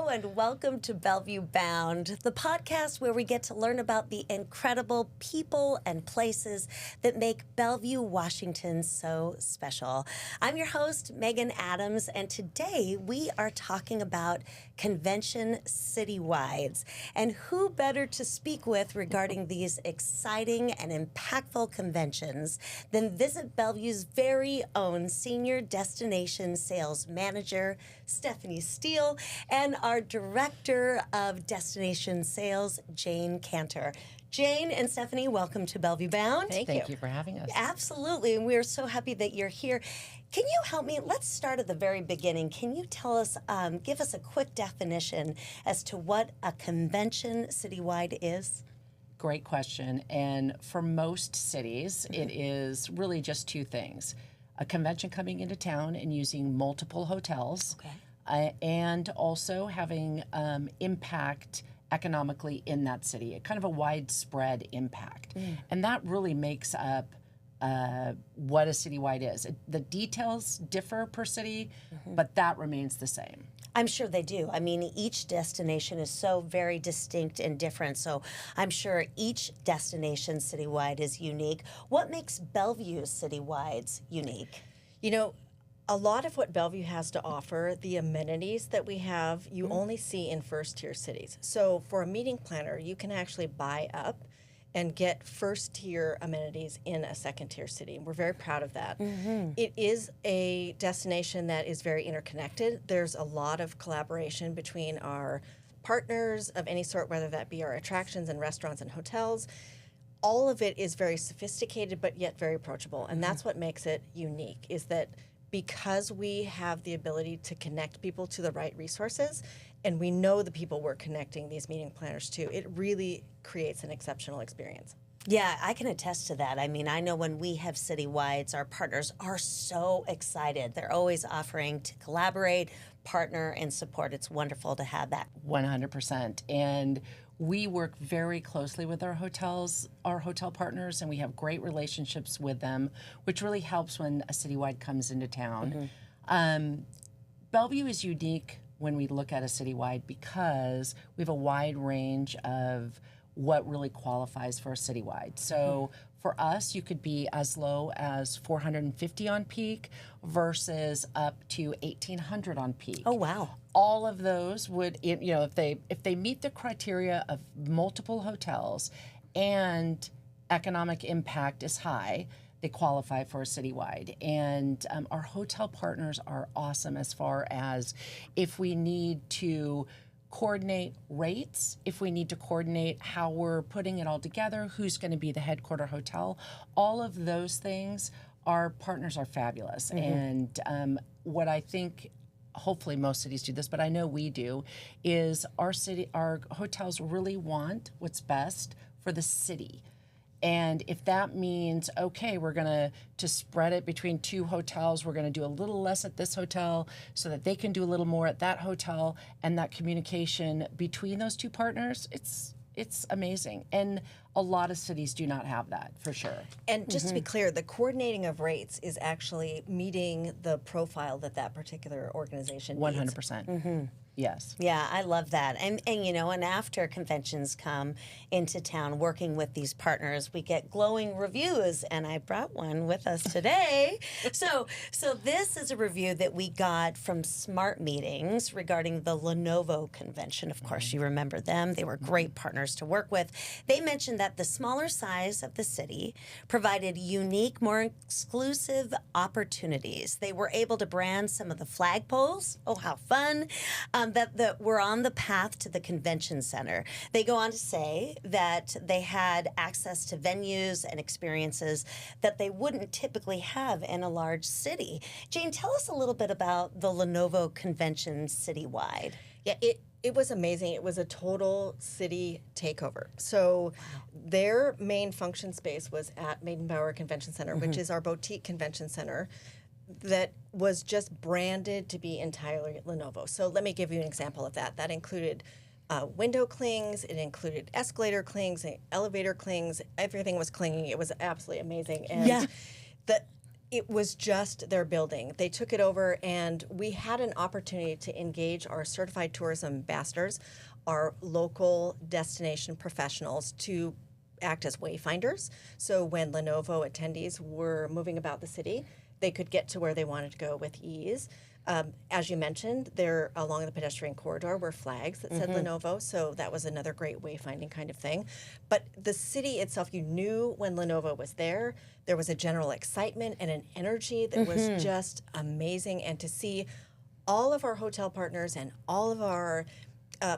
and welcome to Bellevue Bound, the podcast where we get to learn about the incredible people and places that make Bellevue, Washington so special. I'm your host, Megan Adams, and today we are talking about Convention Citywides. And who better to speak with regarding these exciting and impactful conventions than Visit Bellevue's very own Senior Destination Sales Manager, Stephanie Steele, and our Director of Destination Sales, Jane Cantor. Jane and Stephanie, welcome to Bellevue Bound. Thank you for having us. Absolutely, and we're so happy that you're here. Can you help me? Let's start at the very beginning. Can you tell us, give us a quick definition as to what a convention citywide is? Great question. And for most cities, it is really just two things. A convention coming into town and using multiple hotels. Okay. And also having impact economically in that city, a kind of a widespread impact. And that really makes up what a citywide is. The details differ per city, but that remains the same. I'm sure they do. I mean, each destination is so very distinct and different, so I'm sure each destination citywide is unique. What makes Bellevue's citywides unique? You know, a lot of what Bellevue has to offer, the amenities that we have, you only see in first-tier cities. So for a meeting planner, you can actually buy up and get first-tier amenities in a second-tier city. We're very proud of that. It is a destination that is very interconnected. There's a lot of collaboration between our partners of any sort, whether that be our attractions and restaurants and hotels. All of it is very sophisticated, but yet very approachable. And that's what makes it unique, is that because we have the ability to connect people to the right resources, and we know the people we're connecting these meeting planners to, it really creates an exceptional experience. Yeah, I can attest to that. I mean, I know when we have citywides, our partners are so excited. They're always offering to collaborate, partner, and support. It's wonderful to have that. 100%. And we work very closely with our hotels, our hotel partners, and we have great relationships with them, which really helps when a citywide comes into town. Bellevue is unique when we look at a citywide because we have a wide range of what really qualifies for a citywide. So for us, you could be as low as 450 on peak versus up to 1,800 on peak. Oh, wow. All of those would, you know, if they meet the criteria of multiple hotels and economic impact is high, they qualify for a citywide. And our hotel partners are awesome as far as if we need to coordinate rates, if we need to coordinate how we're putting it all together, who's going to be the headquarter hotel, all of those things, our partners are fabulous. And what I think, hopefully most cities do this, but I know we do, is our hotels really want what's best for the city. And if that means, okay, we're going to spread it between two hotels, we're going to do a little less at this hotel so that they can do a little more at that hotel, and that communication between those two partners, it's amazing. And a lot of cities do not have that, for sure. And just to be clear, the coordinating of rates is actually meeting the profile that particular organization needs. 100%. Yes. Yeah, I love that. And you know, and after conventions come into town, working with these partners, we get glowing reviews, and I brought one with us today. so this is a review that we got from Smart Meetings regarding the Lenovo Convention. Of course, you remember them. They were great partners to work with. They mentioned that the smaller size of the city provided unique, more exclusive opportunities. They were able to brand some of the flagpoles. Oh, how fun. That were on the path to the convention center. They go on to say that they had access to venues and experiences that they wouldn't typically have in a large city. Jane, tell us a little bit about the Lenovo Convention Citywide. Yeah, it was amazing. It was a total city takeover. So their main function space was at Maidenbower Convention Center, which is our boutique convention center that was just branded to be entirely Lenovo. So let me give you an example of that. That included window clings, it included escalator clings, elevator clings, everything was clinging. It was absolutely amazing. And it was just their building. They took it over, and we had an opportunity to engage our certified tourism ambassadors, our local destination professionals, to act as wayfinders. So when Lenovo attendees were moving about the city, they could get to where they wanted to go with ease. As you mentioned, there along the pedestrian corridor were flags that said Lenovo, so that was another great wayfinding kind of thing. But the city itself, you knew when Lenovo was there. There was a general excitement and an energy that was just amazing. And to see all of our hotel partners and all of our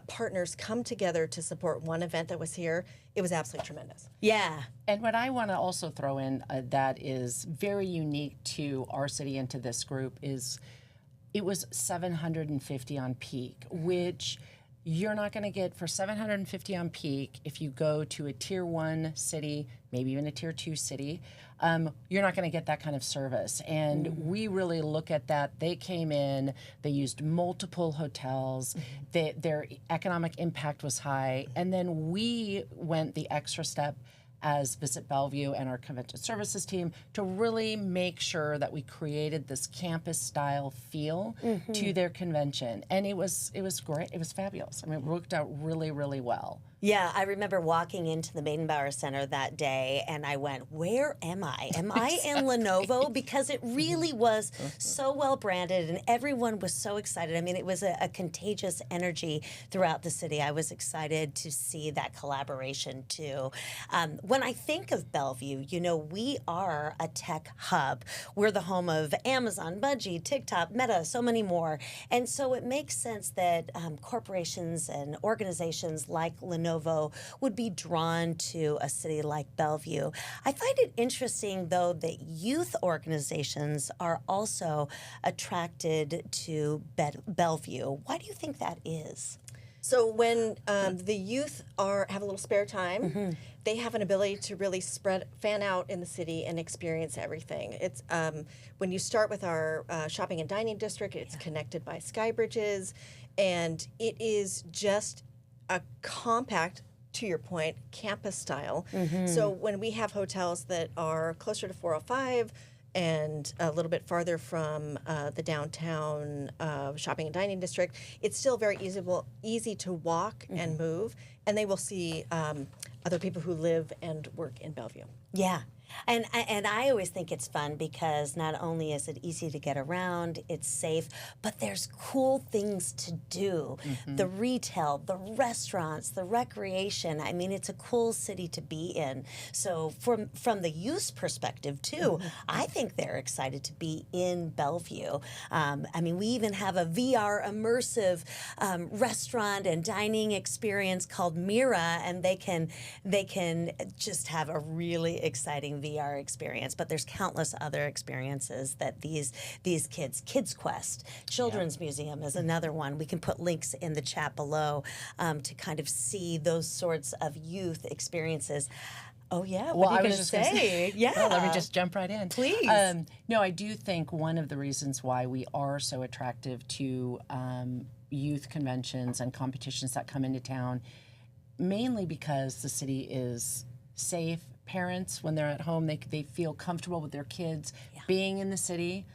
partners come together to support one event that was here, it was absolutely tremendous. Yeah. And what I want to also throw in that is very unique to our city and to this group is it was 750 on peak, which you're not going to get for 750 on peak if you go to a tier 1 city, maybe even a tier 2 city. You're not going to get that kind of service. And we really look at that. They came in, they used multiple hotels, their economic impact was high, and then we went the extra step as Visit Bellevue and our convention services team to really make sure that we created this campus-style feel to their convention. And it was great. It was fabulous. I mean, it worked out really, really well. Yeah, I remember walking into the Maidenbower Center that day, and I went, where am I? Am I in Lenovo? Because it really was so well branded, and everyone was so excited. I mean, it was a contagious energy throughout the city. I was excited to see that collaboration, too. When I think of Bellevue, you know, we are a tech hub. We're the home of Amazon, Bungie, TikTok, Meta, so many more. And so it makes sense that corporations and organizations like Lenovo would be drawn to a city like Bellevue. I find it interesting, though, that youth organizations are also attracted to Bellevue. Why do you think that is? So when the youth have a little spare time, they have an ability to really fan out in the city and experience everything. It's when you start with our shopping and dining district, it's connected by sky bridges, and it is just a compact, to your point, campus style. So when we have hotels that are closer to 405 and a little bit farther from the downtown shopping and dining district, it's still very easy to walk and move, and they will see other people who live and work in Bellevue. Yeah. And I always think it's fun because not only is it easy to get around, it's safe, but there's cool things to do. The retail, the restaurants, the recreation. I mean, it's a cool city to be in. So from the youth perspective, too, I think they're excited to be in Bellevue. I mean, we even have a VR immersive restaurant and dining experience called Mira, and they can just have a really exciting VR experience, but there's countless other experiences that these Kids Quest, Children's Museum is another one. We can put links in the chat below to kind of see those sorts of youth experiences. Oh, yeah. What are you going to say? Yeah. Well, let me just jump right in. Please. No, I do think one of the reasons why we are so attractive to youth conventions and competitions that come into town, mainly because the city is safe. Parents, when they're at home, they feel comfortable with their kids being in the city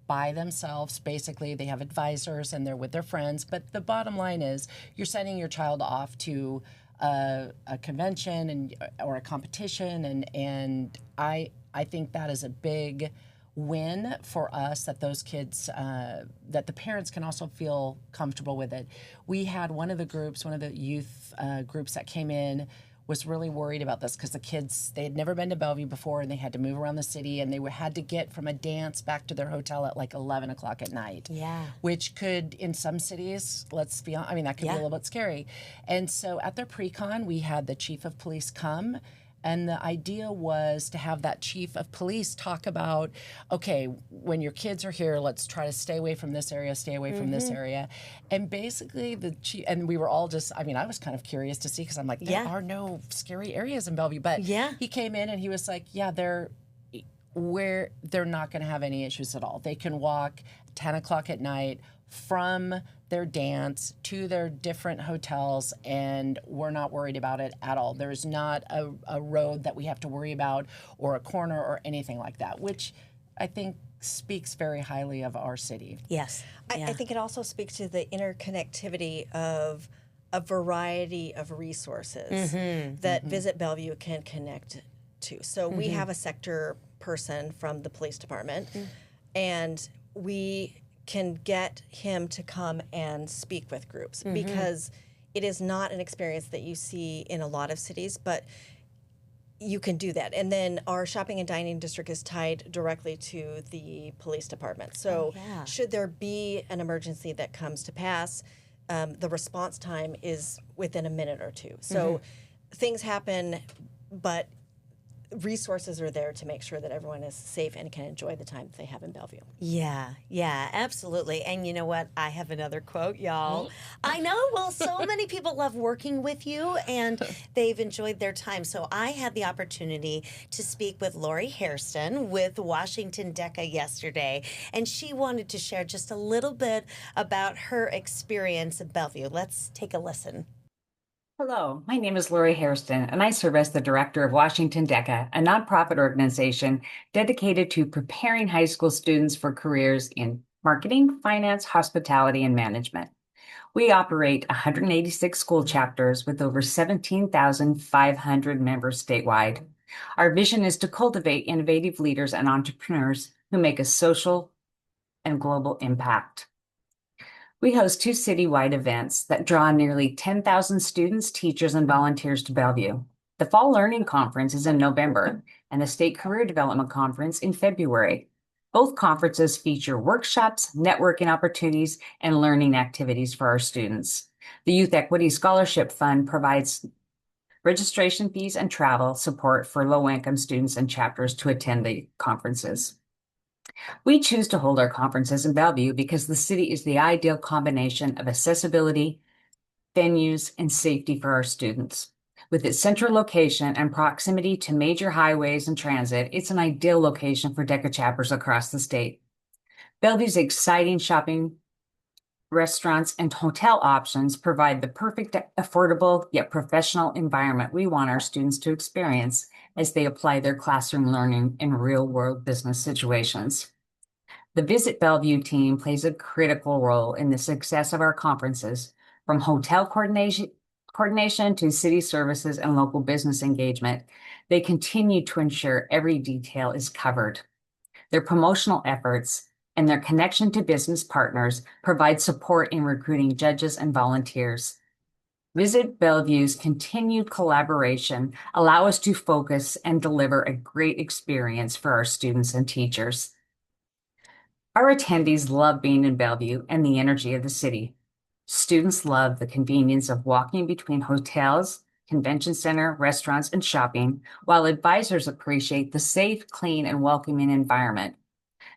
by themselves. Basically, they have advisors and they're with their friends. But the bottom line is you're sending your child off to a convention or a competition, and I think that is a big win for us, that those kids, that the parents can also feel comfortable with it. We had one of the youth groups that came in was really worried about this because the kids, they had never been to Bellevue before, and they had to move around the city, and they had to get from a dance back to their hotel at like 11 o'clock at night. Yeah. Which could, in some cities, let's be honest, I mean, that could be a little bit scary. And so at their pre-con, we had the chief of police come, and the idea was to have that chief of police talk about, okay, when your kids are here, let's try to stay away from this area, stay away from this area. And basically the chief, and we were all just, I mean, I was kind of curious to see, because I'm like, there are no scary areas in Bellevue. But he came in and he was like, yeah, they're not going to have any issues at all. They can walk 10 o'clock at night from their dance to their different hotels, and we're not worried about it at all. There's not a road that we have to worry about or a corner or anything like that, which I think speaks very highly of our city. Yes. I think it also speaks to the interconnectivity of a variety of resources that Visit Bellevue can connect to. So we have a sector person from the police department, and we can get him to come and speak with groups because it is not an experience that you see in a lot of cities, but you can do that. And then our shopping and dining district is tied directly to the police department. So should there be an emergency that comes to pass, the response time is within a minute or two. So things happen, but resources are there to make sure that everyone is safe and can enjoy the time that they have in Bellevue. Yeah, absolutely. And you know what? I have another quote, y'all. I know. Well, so many people love working with you, and they've enjoyed their time. So I had the opportunity to speak with Lori Hairston with Washington DECA yesterday, and she wanted to share just a little bit about her experience at Bellevue. Let's take a listen. Hello, my name is Lori Hairston, and I serve as the director of Washington DECA, a nonprofit organization dedicated to preparing high school students for careers in marketing, finance, hospitality, and management. We operate 186 school chapters with over 17,500 members statewide. Our vision is to cultivate innovative leaders and entrepreneurs who make a social and global impact. We host 2 citywide events that draw nearly 10,000 students, teachers, and volunteers to Bellevue. The Fall Learning Conference is in November, and the State Career Development Conference in February. Both conferences feature workshops, networking opportunities, and learning activities for our students. The Youth Equity Scholarship Fund provides registration fees and travel support for low-income students and chapters to attend the conferences. We choose to hold our conferences in Bellevue because the city is the ideal combination of accessibility, venues, and safety for our students. With its central location and proximity to major highways and transit, it's an ideal location for DECA chapters across the state. Bellevue's exciting shopping, restaurants, and hotel options provide the perfect, affordable, yet professional environment we want our students to experience as they apply their classroom learning in real-world business situations. The Visit Bellevue team plays a critical role in the success of our conferences, from hotel coordination to city services and local business engagement. They continue to ensure every detail is covered. Their promotional efforts and their connection to business partners provide support in recruiting judges and volunteers. Visit Bellevue's continued collaboration allow us to focus and deliver a great experience for our students and teachers. Our attendees love being in Bellevue and the energy of the city. Students love the convenience of walking between hotels, convention center, restaurants, and shopping, while advisors appreciate the safe, clean, and welcoming environment.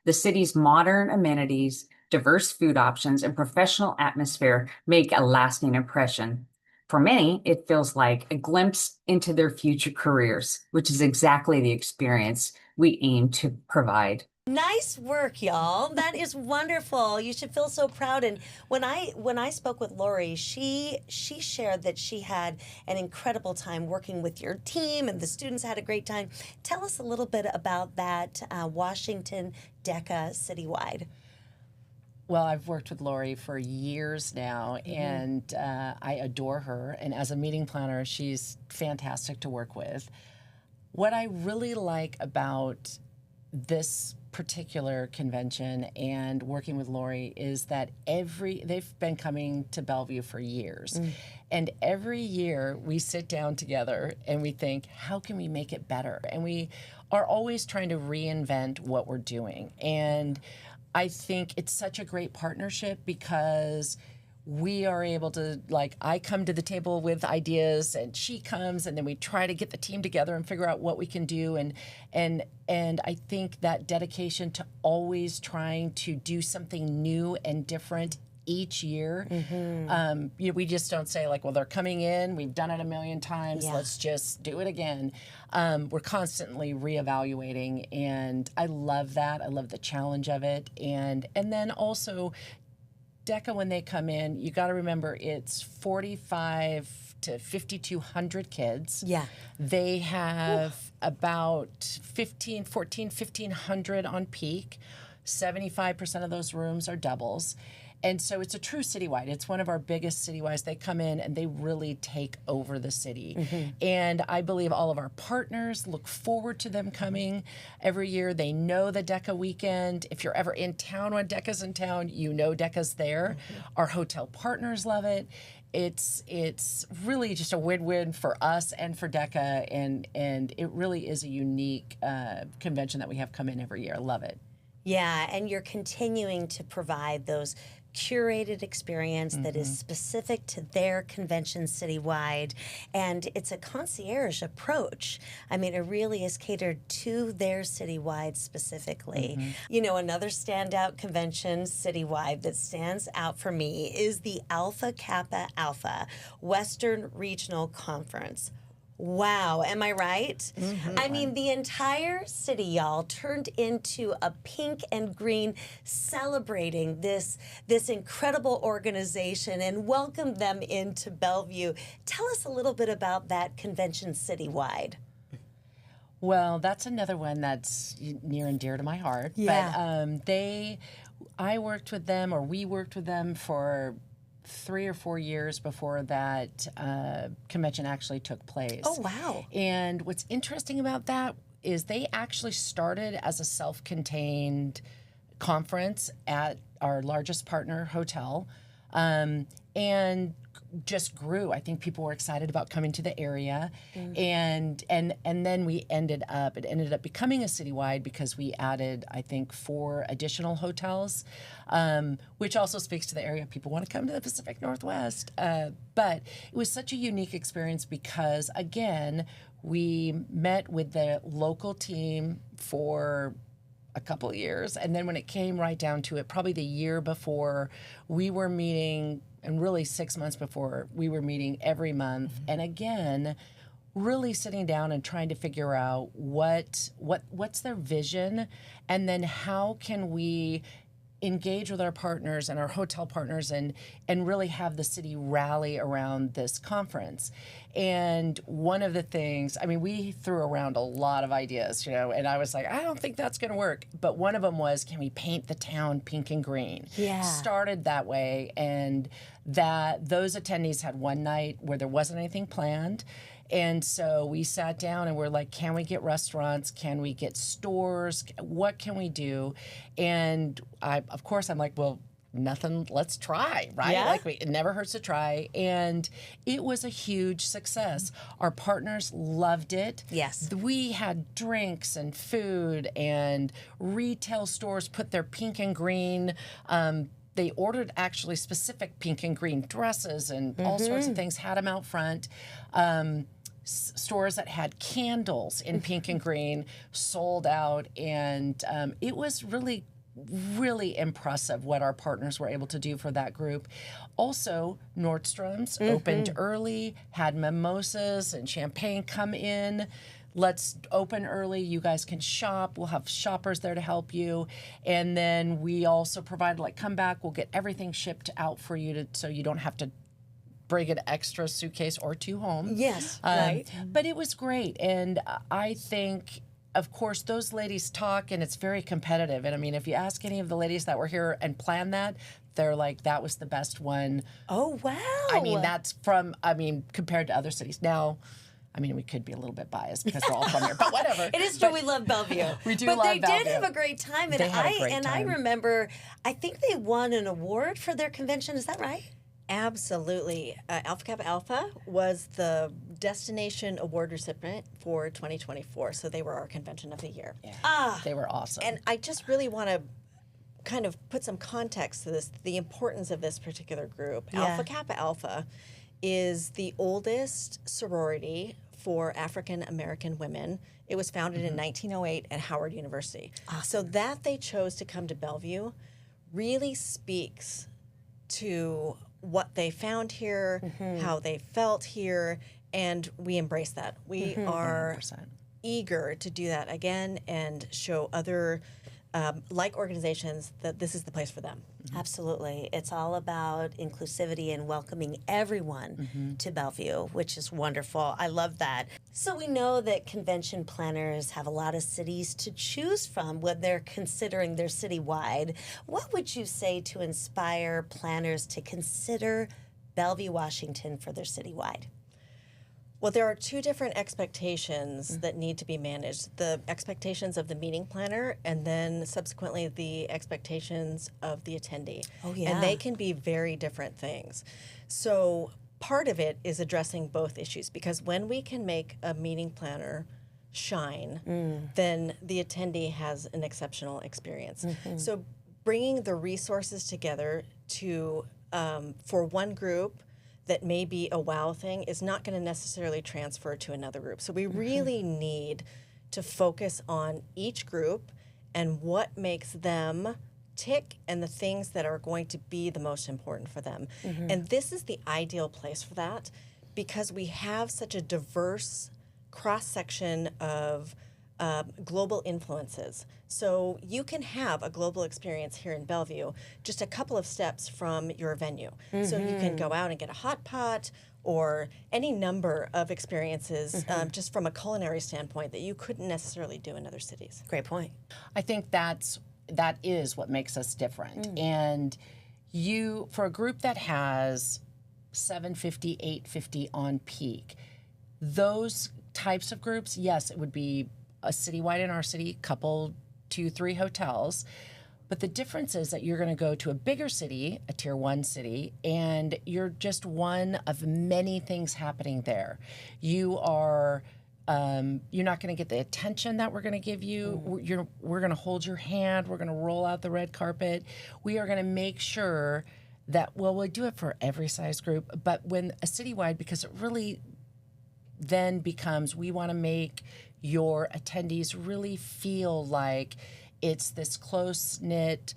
The city's modern amenities, diverse food options, and professional atmosphere make a lasting impression. For many, it feels like a glimpse into their future careers, which is exactly the experience we aim to provide. Nice work, y'all. That is wonderful. You should feel so proud. And when I spoke with Lori, she shared that she had an incredible time working with your team, and the students had a great time. Tell us a little bit about that Washington DECA Citywide. Well, I've worked with Lori for years now, and I adore her. And as a meeting planner, she's fantastic to work with. What I really like about this particular convention and working with Lori is that they've been coming to Bellevue for years. And every year we sit down together and we think, how can we make it better? And we are always trying to reinvent what we're doing. And I think it's such a great partnership because we are able to, I come to the table with ideas and she comes, and then we try to get the team together and figure out what we can do. And I think that dedication to always trying to do something new and different each year. We just don't say well, they're coming in, we've done it a million times, let's just do it again. We're constantly reevaluating, and I love that. I love the challenge of it. And then also DECA, when they come in, you got to remember it's 45 to 5,200 kids. Yeah. They have about 1,500 on peak. 75% of those rooms are doubles. And so it's a true citywide. It's one of our biggest citywides. They come in and they really take over the city. And I believe all of our partners look forward to them coming every year. They know the DECA weekend. If you're ever in town when DECA's in town, you know DECA's there. Our hotel partners love it. It's really just a win-win for us and for DECA, and it really is a unique convention that we have come in every year. I love it. Yeah, and you're continuing to provide those curated experience that is specific to their convention citywide, and it's a concierge approach. I mean, it really is catered to their citywide specifically. You know, another standout convention citywide that stands out for me is the Alpha Kappa Alpha Western Regional Conference. Wow, am I right? I mean, the entire city, y'all, turned into a pink and green celebrating this incredible organization and welcomed them into Bellevue. Tell us a little bit about that convention citywide. Well, that's another one that's near and dear to my heart. Yeah. But I worked with them, or we worked with them for 3 or 4 years before that convention actually took place. Oh, wow. And what's interesting about that is they actually started as a self-contained conference at our largest partner hotel, and just grew. I think people were excited about coming to the area, and then it ended up becoming a citywide because we added, I think, 4 additional hotels, which also speaks to the area. People want to come to the Pacific Northwest, but it was such a unique experience because, again, we met with the local team for a couple of years, and then when it came right down to it, probably the year before, we were meeting, and really 6 months before, we were meeting every month, and again, really sitting down and trying to figure out what's their vision, and then how can we engage with our partners and our hotel partners and really have the city rally around this conference. And one of the things, I mean, we threw around a lot of ideas, and I was like, I don't think that's going to work. But one of them was, can we paint the town pink and green? Yeah. Started that way, and those attendees had one night where there wasn't anything planned. And so we sat down and we're like, can we get restaurants? Can we get stores? What can we do? And of course, I'm like, well, nothing, let's try, right? Yeah. Like, it never hurts to try. And it was a huge success. Our partners loved it. Yes. We had drinks and food, and retail stores put their pink and green, they ordered actually specific pink and green dresses and all sorts of things, had them out front. Stores that had candles in pink and green sold out, and it was really, really impressive what our partners were able to do for that group. Also, Nordstrom's opened early, had mimosas and champagne come in. Let's open early. You guys can shop. We'll have shoppers there to help you. And then we also provide, come back, we'll get everything shipped out for you so you don't have to bring an extra suitcase or 2 home. Yes, right. But it was great. And I think, of course, those ladies talk, and it's very competitive. And I mean, if you ask any of the ladies that were here and planned that, they're like, that was the best one. Oh, wow. I mean, compared to other cities. Now, I mean, we could be a little bit biased because we're all from here, but whatever. It is true. We love Bellevue. We do but love they Bellevue. did have a great time, and They had a great time. I remember, I think they won an award for their convention. Is that right? Absolutely. Alpha Kappa Alpha was the Destination Award recipient for 2024, so they were our convention of the year. Yeah. They were awesome. And I just really want to kind of put some context to this, the importance of this particular group. Yeah. Alpha Kappa Alpha is the oldest sorority for African American women. It was founded in 1908 at Howard University. Awesome. So that they chose to come to Bellevue really speaks to what they found here, how they felt here, and we embrace that. We are 100%. eager to do that again and show other like organizations, that this is the place for them. Absolutely. It's all about inclusivity and welcoming everyone to Bellevue, which is wonderful. I love that. So we know that convention planners have a lot of cities to choose from when they're considering their citywide. What would you say to inspire planners to consider Bellevue, Washington for their citywide? Well, there are two different expectations that need to be managed. The expectations of the meeting planner and then subsequently the expectations of the attendee. Oh, yeah. And they can be very different things. So part of it is addressing both issues, because when we can make a meeting planner shine, then the attendee has an exceptional experience. So bringing the resources together to for one group that may be a wow thing is not going to necessarily transfer to another group. So we really need to focus on each group and what makes them tick and the things that are going to be the most important for them. And this is the ideal place for that, because we have such a diverse cross-section of global influences. So you can have a global experience here in Bellevue just a couple of steps from your venue. So you can go out and get a hot pot or any number of experiences just from a culinary standpoint that you couldn't necessarily do in other cities. Great point. I think that is what makes us different. And you, for a group that has 750, 850 on peak, those types of groups, yes, it would be a citywide in our city, couple, 2, 3 hotels. But the difference is that you're going to go to a bigger city, a tier 1 city, and you're just one of many things happening there. You are, you're not going to get the attention that we're going to give you. We're going to hold your hand. We're going to roll out the red carpet. We are going to make sure that, well, we'll do it for every size group, but when a citywide, because it really then becomes, we want to make your attendees really feel like it's this close-knit,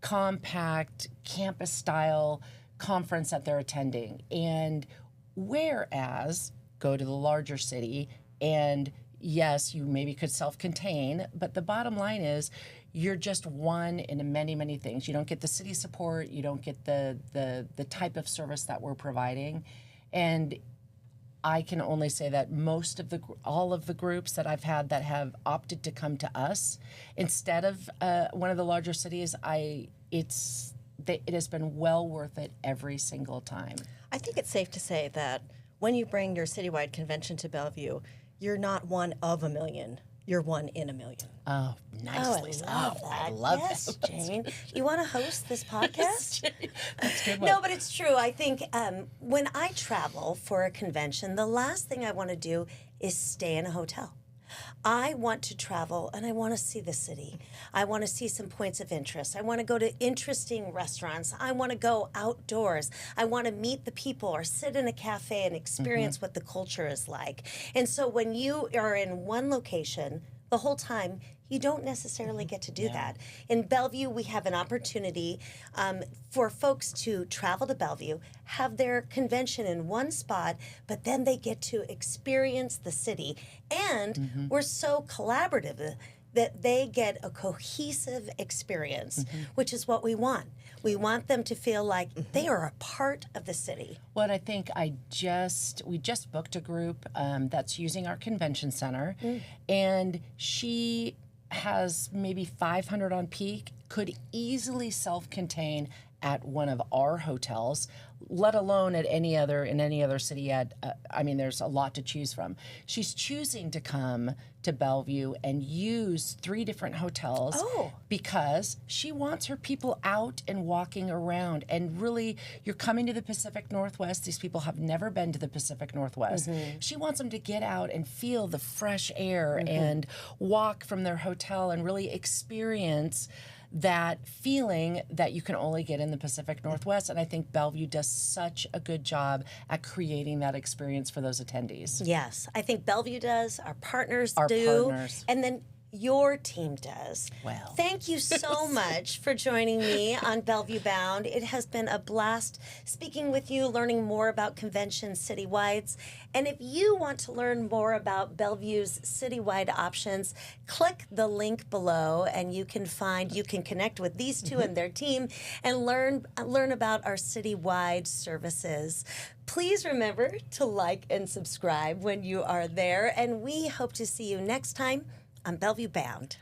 compact, campus-style conference that they're attending. And whereas, go to the larger city, and yes, you maybe could self-contain, but the bottom line is you're just one in many, many things. You don't get the city support, you don't get the type of service that we're providing. And I can only say that all of the groups that I've had that have opted to come to us instead of one of the larger cities, it has been well worth it every single time. I think it's safe to say that when you bring your citywide convention to Bellevue, you're not one of a million. You're one in a million. Oh, nicely. I love that. Yes, Jane. You want to host this podcast? That's good. No, but it's true. I think when I travel for a convention, the last thing I want to do is stay in a hotel. I want to travel and I want to see the city. I want to see some points of interest. I want to go to interesting restaurants. I want to go outdoors. I want to meet the people or sit in a cafe and experience what the culture is like. And so when you are in one location the whole time, you don't necessarily get to do that. In Bellevue, we have an opportunity for folks to travel to Bellevue, have their convention in one spot, but then they get to experience the city. And we're so collaborative that they get a cohesive experience, which is what we want. We want them to feel like they are a part of the city. Well, I think we just booked a group that's using our convention center, and she has maybe 500 on peak, could easily self-contain at one of our hotels, let alone at any other city. There's a lot to choose from. She's choosing to come to Bellevue and use 3 different hotels because she wants her people out and walking around. And really, you're coming to the Pacific Northwest. These people have never been to the Pacific Northwest. She wants them to get out and feel the fresh air and walk from their hotel and really experience that feeling that you can only get in the Pacific Northwest. And I think Bellevue does such a good job at creating that experience for those attendees. Yes, I think Bellevue does. Our partners Our do. partners. And then your team does. Well. Thank you so much for joining me on Bellevue Bound. It has been a blast speaking with you, learning more about convention Citywides. And if you want to learn more about Bellevue's citywide options, click the link below and you can connect with these two and their team and learn about our citywide services. Please remember to like and subscribe when you are there, and we hope to see you next time on Bellevue Bound.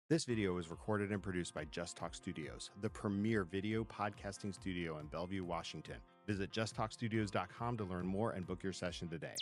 This video was recorded and produced by Just Talk Studios, the premier video podcasting studio in Bellevue, Washington. Visit justtalkstudios.com to learn more and book your session today.